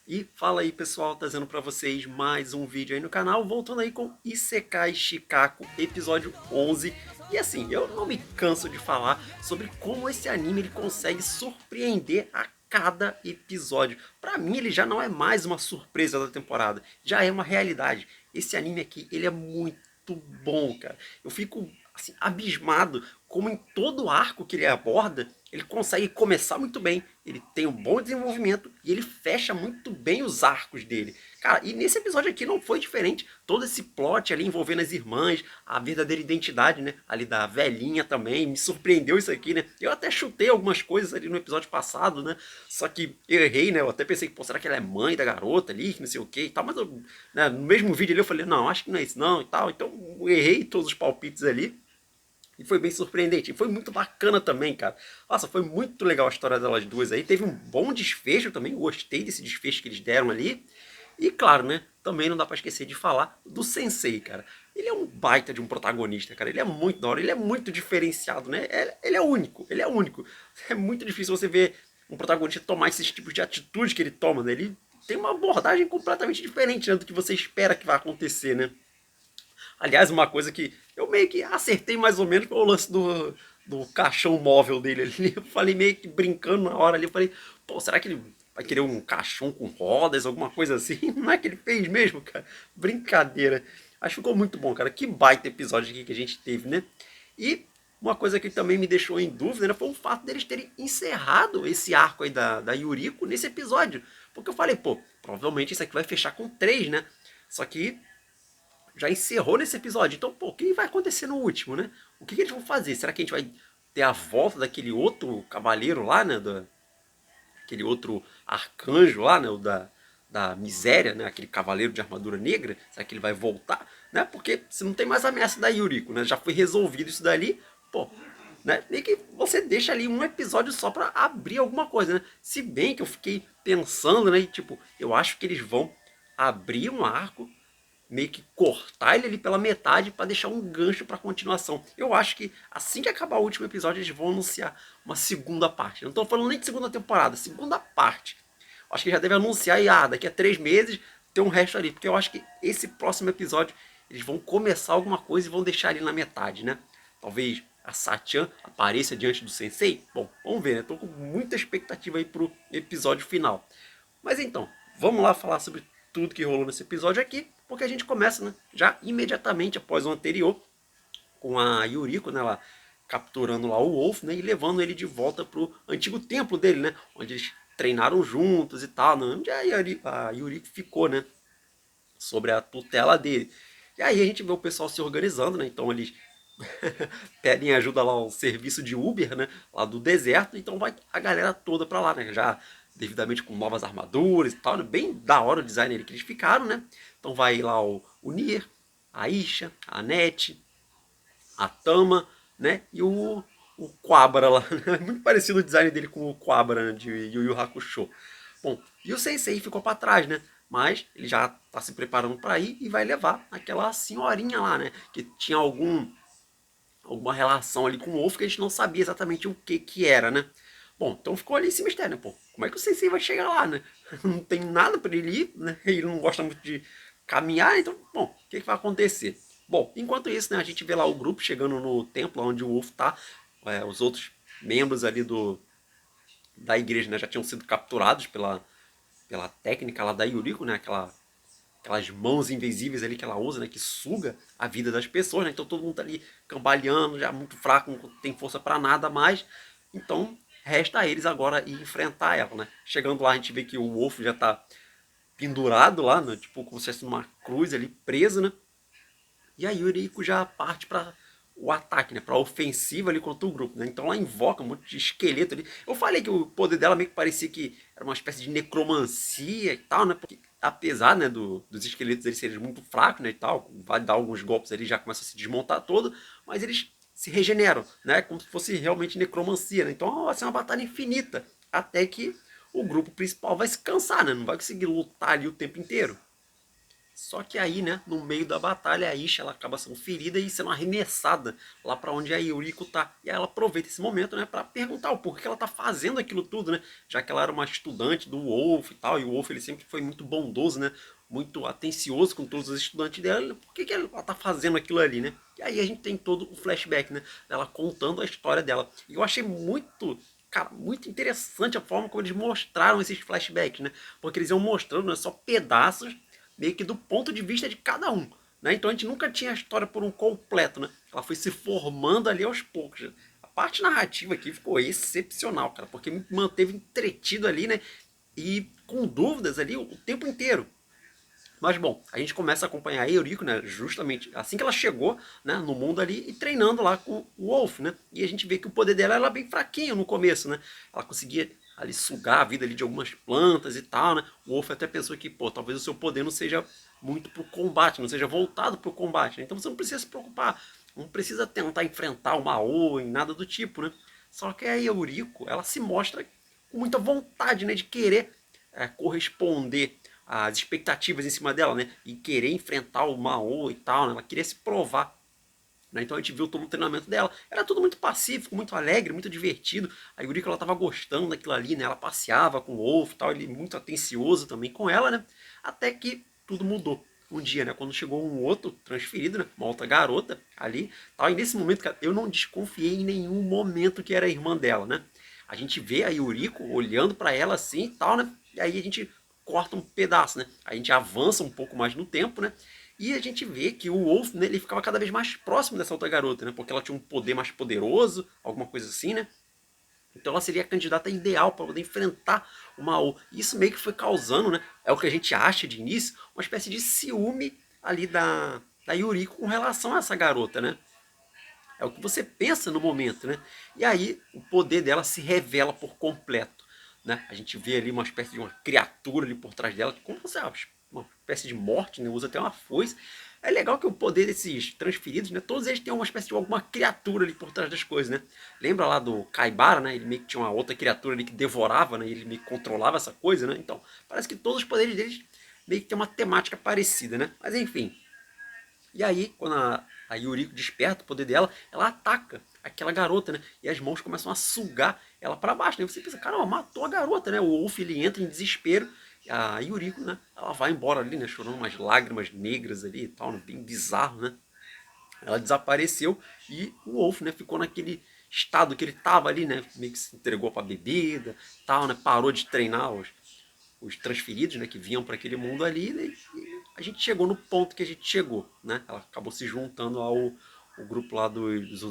E fala aí pessoal, trazendo pra vocês mais um vídeo aí no canal, voltando aí com Isekai Shikaku, episódio 11. E assim, eu não me canso de falar sobre como esse anime ele consegue surpreender a cada episódio. Pra mim ele já não é mais uma surpresa da temporada, já é uma realidade. Esse anime aqui, ele é muito bom, cara. Eu fico assim, abismado como em todo arco que ele aborda, ele consegue começar muito bem, ele tem um bom desenvolvimento e ele fecha muito bem os arcos dele. Cara, e nesse episódio aqui não foi diferente. Todo esse plot ali envolvendo as irmãs, a verdadeira identidade, né? Ali da velhinha também, me surpreendeu isso aqui, né? Eu até chutei algumas coisas ali no episódio passado, né? Só que eu errei, né? Eu até pensei, pô, será que ela é mãe da garota ali, que não sei o que e tal. Mas eu, né, no mesmo vídeo ali eu falei, não, acho que não é isso não e tal. Então eu errei todos os palpites ali. E foi bem surpreendente. E foi muito bacana também, cara. Nossa, foi muito legal a história delas duas aí. Teve um bom desfecho também. Gostei desse desfecho que eles deram ali. E claro, né? Também não dá pra esquecer de falar do Sensei, cara. Ele é um baita de um protagonista, cara. Ele é muito da hora. Ele é muito diferenciado, né? Ele é único. Ele é único. É muito difícil você ver um protagonista tomar esses tipos de atitude que ele toma, né? Ele tem uma abordagem completamente diferente, né, do que você espera que vai acontecer, né? Aliás, uma coisa que eu meio que acertei mais ou menos foi o lance do caixão móvel dele ali. Eu falei meio que brincando na hora ali. Eu falei, pô, será que ele vai querer um caixão com rodas, alguma coisa assim? Não é que ele fez mesmo, cara? Brincadeira. Acho que ficou muito bom, cara. Que baita episódio aqui que a gente teve, né? E uma coisa que também me deixou em dúvida, né, foi o fato deles terem encerrado esse arco aí da Yuriko nesse episódio. Porque eu falei, pô, provavelmente isso aqui vai fechar com três, né? Só que já encerrou nesse episódio. Então, pô, o que vai acontecer no último, né? O que, que eles vão fazer? Será que a gente vai ter a volta daquele outro cavaleiro lá, né? Aquele outro arcanjo lá, né? O da miséria, né? Aquele cavaleiro de armadura negra. Será que ele vai voltar? Né? Porque se não tem mais ameaça da Yuriko, né? Já foi resolvido isso dali. Pô, né? Nem que você deixa ali um episódio só para abrir alguma coisa, né? Se bem que eu fiquei pensando, né? E, tipo, eu acho que eles vão abrir um arco meio que cortar ele ali pela metade para deixar um gancho para continuação. Eu acho que assim que acabar o último episódio eles vão anunciar uma segunda parte. Não estou falando nem de segunda temporada, segunda parte. Eu acho que já deve anunciar e daqui a 3 meses tem um resto ali, porque eu acho que esse próximo episódio eles vão começar alguma coisa e vão deixar ali na metade, né? Talvez a Satian apareça diante do Sensei. Bom, vamos ver, né? Tô com muita expectativa aí pro episódio final. Mas então, vamos lá falar sobre tudo que rolou nesse episódio aqui, porque a gente começa, né, já imediatamente após o anterior, com a Yuriko, né, lá, capturando lá o Wolf, né, e levando ele de volta pro antigo templo dele, né, onde eles treinaram juntos e tal, né, onde a Yuriko ficou, né, sobre a tutela dele. E aí a gente vê o pessoal se organizando, né, então eles pedem ajuda lá ao serviço de Uber, né? Lá do deserto, então vai a galera toda pra lá, né? Já devidamente com novas armaduras e tal, né? Bem da hora o design que eles ficaram, né? Então vai lá o Nier, a Isha, a Net, a Tama, né? E o Quabra lá, né? Muito parecido o design dele com o Quabra, né? De Yu Yu Hakusho. Bom, e o Sensei ficou para trás, né? Mas ele já tá se preparando para ir e vai levar aquela senhorinha lá, né? Que tinha alguma relação ali com o Wolf que a gente não sabia exatamente o que que era, né? Bom, então ficou ali esse mistério, né? Pô, como é que o Sensei vai chegar lá, né? Não tem nada para ele ir, né? Ele não gosta muito de caminhar, então, bom, o que, que vai acontecer? Bom, enquanto isso, né, a gente vê lá o grupo chegando no templo onde o Wolf tá, os outros membros ali da igreja, né, já tinham sido capturados pela técnica lá da Yuriko, né, aquelas mãos invisíveis ali que ela usa, né, que suga a vida das pessoas, né? Então todo mundo tá ali cambaleando, já muito fraco, não tem força para nada mais. Então resta a eles agora ir enfrentar ela, né? Chegando lá a gente vê que o Wolf já tá pendurado lá, né? Tipo como se fosse numa cruz ali, preso, né? E a Yuriko já parte para o ataque, né? Pra ofensiva ali contra o grupo, né? Então ela invoca um monte de esqueleto ali. Eu falei que o poder dela meio que parecia que era uma espécie de necromancia e tal, né? Porque apesar, né, dos esqueletos eles serem muito fracos, né, e tal, vai dar alguns golpes ali já começa a se desmontar todo, mas eles se regeneram, né? Como se fosse realmente necromancia, né? Então vai ser uma batalha infinita, até que o grupo principal vai se cansar, né? Não vai conseguir lutar ali o tempo inteiro. Só que aí, né, no meio da batalha, a Isha ela acaba sendo ferida e sendo arremessada lá para onde a Yuriko tá. E aí ela aproveita esse momento, né, para perguntar o porquê que ela tá fazendo aquilo tudo, né? Já que ela era uma estudante do Wolf e tal, e o Wolf ele sempre foi muito bondoso, né? Muito atencioso com todos os estudantes dela. Por que ela tá fazendo aquilo ali, né? E aí a gente tem todo o flashback, né? Dela contando a história dela. E eu achei muito, cara, muito interessante a forma como eles mostraram esses flashbacks, né? Porque eles iam mostrando, né, só pedaços meio que do ponto de vista de cada um. Né? Então a gente nunca tinha a história por um completo, né? Ela foi se formando ali aos poucos. Né? A parte narrativa aqui ficou excepcional, cara, porque me manteve entretido ali, né? E com dúvidas ali o tempo inteiro. Mas bom, a gente começa a acompanhar a Eurico, né? Justamente assim que ela chegou, né, no mundo ali e treinando lá com o Wolf, né? E a gente vê que o poder dela era bem fraquinho no começo, né? Ela conseguia ali sugar a vida ali de algumas plantas e tal, né? O Wolf até pensou que, pô, talvez o seu poder não seja muito pro combate, não seja voltado pro combate, né? Então você não precisa se preocupar, não precisa tentar enfrentar o Mao em nada do tipo, né? Só que a Eurico, ela se mostra com muita vontade, né, de querer corresponder às expectativas em cima dela, né? E querer enfrentar o Mao e tal, né? Ela queria se provar. Né? Então a gente viu todo o treinamento dela. Era tudo muito pacífico, muito alegre, muito divertido. A Yuriko ela tava gostando daquilo ali, né? Ela passeava com o Wolf e tal, ele muito atencioso também com ela, né? Até que tudo mudou. Um dia, né, quando chegou um outro transferido, né, uma outra garota ali, tal, e nesse momento, cara, eu não desconfiei em nenhum momento que era a irmã dela, né? A gente vê a Yuriko olhando para ela assim e tal, né? E aí a gente corta um pedaço, né? A gente avança um pouco mais no tempo, né? E a gente vê que o Wolf, né, ele ficava cada vez mais próximo dessa outra garota, né? Porque ela tinha um poder mais poderoso, alguma coisa assim, né? Então ela seria a candidata ideal para poder enfrentar o Mao. Isso meio que foi causando, né? É o que a gente acha de início, uma espécie de ciúme ali da Yuriko com relação a essa garota, né? É o que você pensa no momento, né? E aí o poder dela se revela por completo, né? A gente vê ali uma espécie de uma criatura ali por trás dela, como você acha, uma espécie de morte, né? Usa até uma foice. É legal que o poder desses transferidos, né? Todos eles têm uma espécie de alguma criatura ali por trás das coisas, né? Lembra lá do Kaibara, né? Ele meio que tinha uma outra criatura ali que devorava, né? Ele meio que controlava essa coisa, né? Então, parece que todos os poderes deles meio que tem uma temática parecida, né? Mas enfim, e aí, quando a Yuriko desperta o poder dela, ela ataca aquela garota, né? E as mãos começam a sugar ela para baixo, né? Você pensa, caramba, matou a garota, né? O Wolf, ele entra em desespero. E a Yuriko, né? Ela vai embora ali, né? Chorando umas lágrimas negras ali e tal, né? Bem bizarro, né? Ela desapareceu e o Wolf, né? Ficou naquele estado que ele tava ali, né? Meio que se entregou pra bebida, tal, né? Parou de treinar os transferidos, né, que vinham para aquele mundo ali, né, e a gente chegou no ponto que a gente chegou, né? Ela acabou se juntando ao o grupo lá dos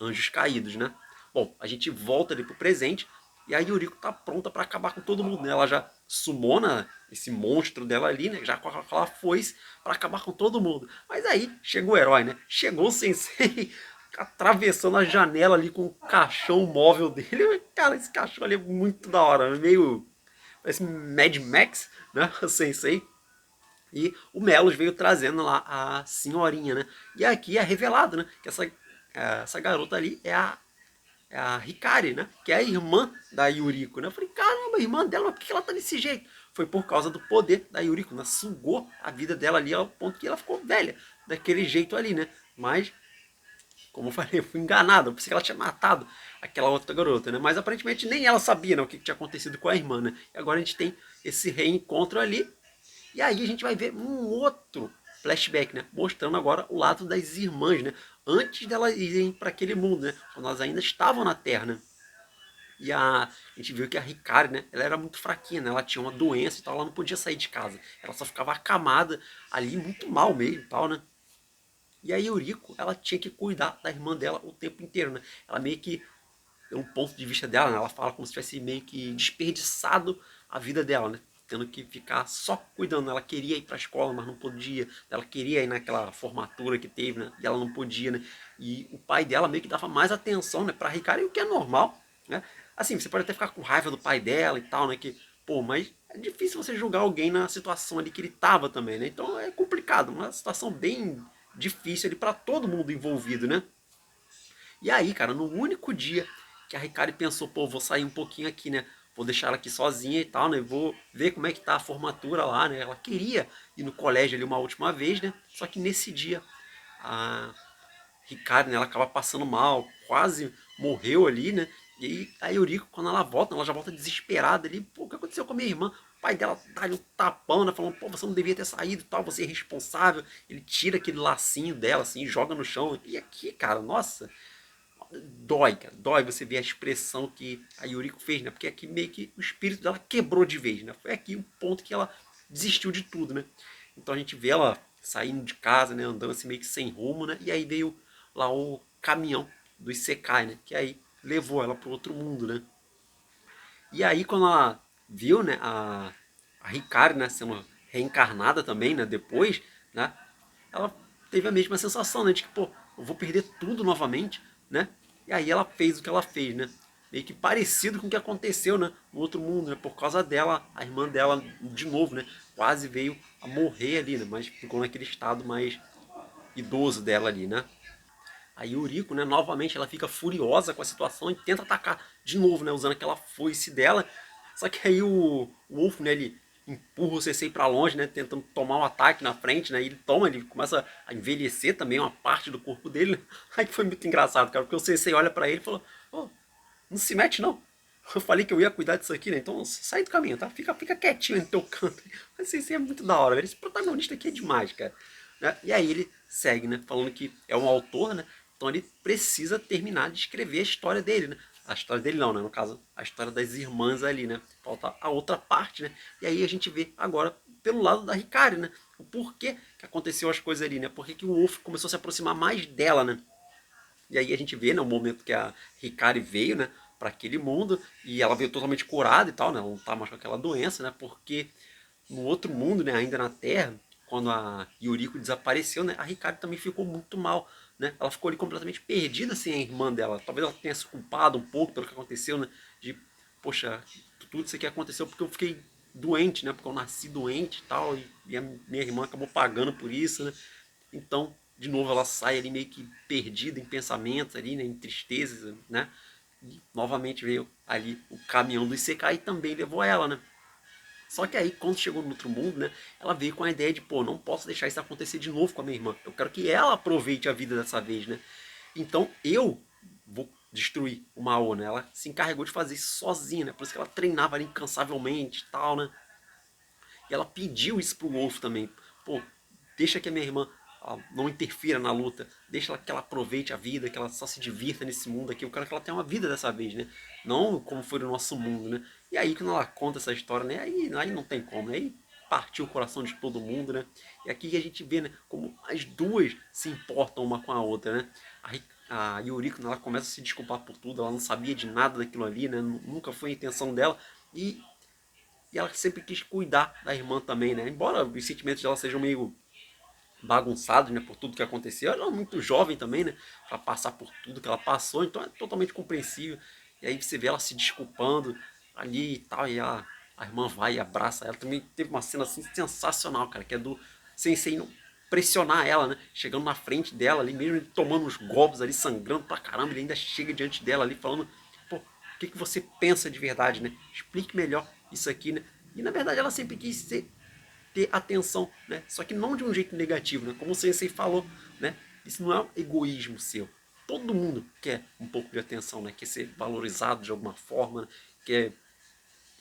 anjos caídos, né? Bom, a gente volta ali pro presente e a Yuriko tá pronta para acabar com todo mundo, né? Ela já sumona esse monstro dela ali, né? Já com aquela foice para acabar com todo mundo. Mas aí chegou o herói, né? Chegou o Sensei atravessando a janela ali com o caixão móvel dele. Cara, esse caixão ali é muito da hora, meio parece Mad Max, né? O Sensei. E o Melos veio trazendo lá a senhorinha, né? E aqui é revelado, né? Que essa garota ali é a Hikari, né? Que é a irmã da Yuriko, né? Eu falei, caramba, a irmã dela, mas por que ela tá desse jeito? Foi por causa do poder da Yuriko, né? Sugou a vida dela ali ao ponto que ela ficou velha, daquele jeito ali, né? Mas como eu falei, eu fui enganado. Eu pensei que ela tinha matado aquela outra garota, né? Mas aparentemente nem ela sabia, né, o que tinha acontecido com a irmã, né? E agora a gente tem esse reencontro ali. E aí a gente vai ver um outro flashback, né? Mostrando agora o lado das irmãs, né? Antes delas irem para aquele mundo, né? Quando elas ainda estavam na Terra, né? E a gente viu que a Hikari, né? Ela era muito fraquinha, né? Ela tinha uma doença e tal, ela não podia sair de casa. Ela só ficava acamada ali, muito mal mesmo e tal, né? E a Yuriko, ela tinha que cuidar da irmã dela o tempo inteiro, né? Ela meio que, pelo ponto de vista dela, né? Ela fala como se tivesse meio que desperdiçado a vida dela, né? Tendo que ficar só cuidando. Ela queria ir pra escola, mas não podia. Ela queria ir naquela formatura que teve, né? E ela não podia, né? E o pai dela meio que dava mais atenção, né, pra Hikari, o que é normal, né? Assim, você pode até ficar com raiva do pai dela e tal, né? Que, pô, mas é difícil você julgar alguém na situação ali que ele tava também, né? Então é complicado, uma situação bem difícil ali para todo mundo envolvido, né? E aí, cara, no único dia que a Hikari pensou, pô, vou sair um pouquinho aqui, né? vou deixar ela aqui sozinha e tal, né? Vou ver como é que tá a formatura lá, né? Ela queria ir no colégio ali uma última vez, né? Só que nesse dia a Hikari, né, ela acaba passando mal, quase morreu ali, né? E aí a Yuriko, quando ela volta, ela já volta desesperada ali. Pô, o que aconteceu com a minha irmã? O pai dela dá-lhe um tapão, né? Falando, pô, você não devia ter saído e tal, você é responsável. Ele tira aquele lacinho dela, assim, joga no chão. E aqui, cara, nossa, dói, cara. Dói você ver a expressão que a Yuriko fez, né? Porque aqui meio que o espírito dela quebrou de vez, né? Foi aqui o ponto que ela desistiu de tudo, né? Então a gente vê ela saindo de casa, né? Andando assim meio que sem rumo, né? E aí veio lá o caminhão do Isekai, né? Que aí levou ela para outro mundo, né? E aí quando ela viu, né, a Hikari, né, sendo reencarnada também, né, depois, né, ela teve a mesma sensação, né, de que, pô, eu vou perder tudo novamente, né? E aí ela fez o que ela fez, né? Meio que parecido com o que aconteceu, né, no outro mundo, né? Por causa dela, a irmã dela, de novo, né, quase veio a morrer ali, né? Mas ficou naquele estado mais idoso dela ali, né? A Yuriko, né, novamente ela fica furiosa com a situação e tenta atacar de novo, né, usando aquela foice dela. Só que aí o Wolf, né, ele empurra o Sensei pra longe, né, tentando tomar um ataque na frente, né, e ele toma, ele começa a envelhecer também uma parte do corpo dele. Aí foi muito engraçado, cara, porque o Sensei olha pra ele e fala, oh, não se mete não. Eu falei que eu ia cuidar disso aqui, né? Então sai do caminho, tá? Fica quietinho no teu canto. Mas Sensei é muito da hora, velho. Esse protagonista aqui é demais, cara. Né? E aí ele segue, né? Falando que é um autor, né? Então ele precisa terminar de escrever a história dele, né? A história dele não, né? No caso, a história das irmãs ali, né? Falta a outra parte, né? E aí a gente vê agora pelo lado da Hikari, né? O porquê que aconteceu as coisas ali, né? Por que o Wolf começou a se aproximar mais dela, né? E aí a gente vê, né, o momento que a Hikari veio, né, para aquele mundo e ela veio totalmente curada e tal, né? Ela não tá mais com aquela doença, né? Porque no outro mundo, né, ainda na Terra, quando a Yuriko desapareceu, né, a Hikari também ficou muito mal, né? Ela ficou ali completamente perdida sem a irmã dela. Talvez ela tenha se culpado um pouco pelo que aconteceu, né? De, poxa, tudo isso aqui aconteceu porque eu fiquei doente, né? Porque eu nasci doente e tal, e a minha irmã acabou pagando por isso, né? Então, de novo, ela sai ali meio que perdida em pensamentos ali, né? Em tristezas, né? E novamente veio ali o caminhão do Isekai e também levou ela, né? Só que aí, quando chegou no outro mundo, né, ela veio com a ideia de, pô, não posso deixar isso acontecer de novo com a minha irmã. Eu quero que ela aproveite a vida dessa vez, né? Então eu vou destruir o Mao, né? Ela se encarregou de fazer isso sozinha, né? Por isso que ela treinava ali incansavelmente e tal, né? E ela pediu isso pro Wolf também. Pô, deixa que a minha irmã não interfira na luta. Deixa que ela aproveite a vida, que ela só se divirta nesse mundo aqui. Eu quero que ela tenha uma vida dessa vez, né? Não como foi no nosso mundo, né? E aí quando ela conta essa história, né? Aí não tem como, né? Aí partiu o coração de todo mundo, né? E aqui a gente vê, né? Como as duas se importam uma com a outra, né? A Yuriko, né, ela começa a se desculpar por tudo, ela não sabia de nada daquilo ali, né? Nunca foi a intenção dela. E ela sempre quis cuidar da irmã também, né? Embora os sentimentos dela sejam meio bagunçados, né? Por tudo que aconteceu. Ela é muito jovem também, né? Pra passar por tudo que ela passou. Então é totalmente compreensível. E aí você vê ela se desculpando ali e tal. E a irmã vai e abraça ela. Também teve uma cena assim sensacional, cara. Que é do Sensei não pressionar ela, né? Chegando na frente dela ali, mesmo ele tomando uns golpes ali, sangrando pra caramba. Ele ainda chega diante dela ali falando, pô, o que você pensa de verdade, né? Explique melhor isso aqui, né? E na verdade ela sempre quis ter atenção, né? Só que não de um jeito negativo, né? Como o Sensei falou, né? Isso não é um egoísmo seu. Todo mundo quer um pouco de atenção, né? Quer ser valorizado de alguma forma, né? Quer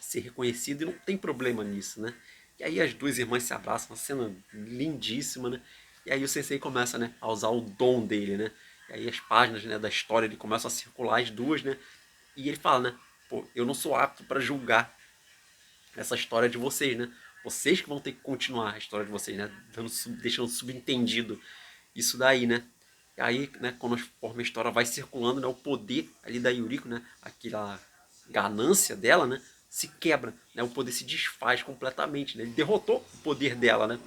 ser reconhecido e não tem problema nisso, né? E aí as duas irmãs se abraçam, uma cena lindíssima, né? E aí o Sensei começa, né, a usar o dom dele, né? E aí as páginas, né, da história ele começam a circular as duas, né? E ele fala, né? Pô, eu não sou apto para julgar essa história de vocês, né? Vocês que vão ter que continuar a história de vocês, né? Deixando subentendido isso daí, né? E aí, né, conforme a história vai circulando, né, o poder ali da Yuriko, né, aquela ganância dela, né, se quebra, né, o poder se desfaz completamente, né? Ele derrotou o poder dela, né?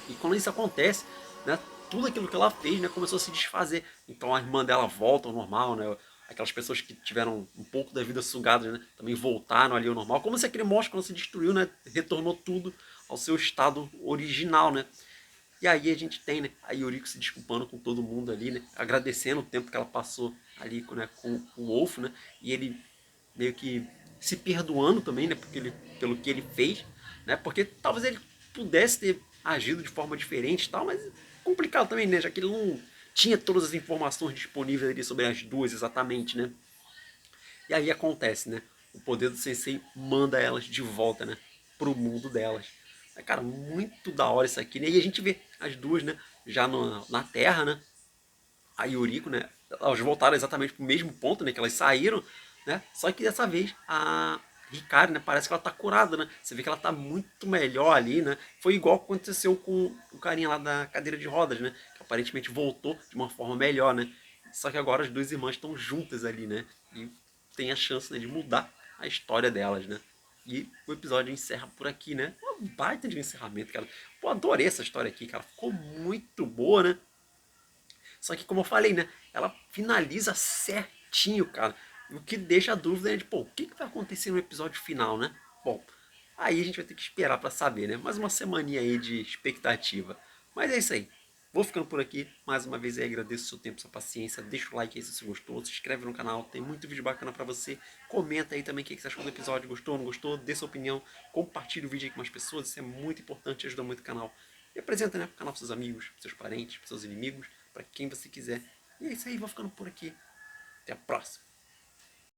E quando isso acontece, né, tudo aquilo que ela fez, né, começou a se desfazer. Então a irmã dela volta ao normal, né? Aquelas pessoas que tiveram um pouco da vida sugadas, né, também voltaram ali ao normal. Como se aquele monstro, quando se destruiu, né, retornou tudo ao seu estado original, né? E aí a gente tem, né, a Yuriko se desculpando com todo mundo ali, né? Agradecendo o tempo que ela passou ali, né, com o Wolf, né? E ele meio que se perdoando também, né, pelo que ele fez, né, porque talvez ele pudesse ter agido de forma diferente e tal, mas é complicado também, né, já que ele não tinha todas as informações disponíveis ali sobre as duas exatamente, né. E aí acontece, né, o poder do Sensei manda elas de volta, né, pro mundo delas. É, cara, muito da hora isso aqui, né, e a gente vê as duas, né, já na Terra, né, a Yuriko, né? Elas voltaram exatamente pro mesmo ponto, né? Que elas saíram, né? Só que dessa vez a Hikari, né? Parece que ela tá curada, né? Você vê que ela tá muito melhor ali, né? Foi igual que aconteceu com o carinha lá da cadeira de rodas, né? Que aparentemente voltou de uma forma melhor, né? Só que agora as duas irmãs estão juntas ali, né? E tem a chance, né, de mudar a história delas, né? E o episódio encerra por aqui, né? Uma baita de encerramento, cara. Pô, adorei essa história aqui, cara. Ficou muito boa, né? Só que, como eu falei, né? Ela finaliza certinho, cara. O que deixa a dúvida é de, pô, o que vai acontecer no episódio final, né? Bom, aí a gente vai ter que esperar pra saber, né? Mais uma semaninha aí de expectativa. Mas é isso aí. Vou ficando por aqui. Mais uma vez aí agradeço o seu tempo, sua paciência. Deixa o like aí se você gostou. Se inscreve no canal. Tem muito vídeo bacana pra você. Comenta aí também o que você achou do episódio. Gostou, não gostou? Dê sua opinião. Compartilhe o vídeo aí com mais pessoas. Isso é muito importante. Ajuda muito o canal. E apresenta, né? O canal pros seus amigos, pros seus parentes, pros seus inimigos, pra quem você quiser. E é isso aí. Vou ficando por aqui. Até a próxima.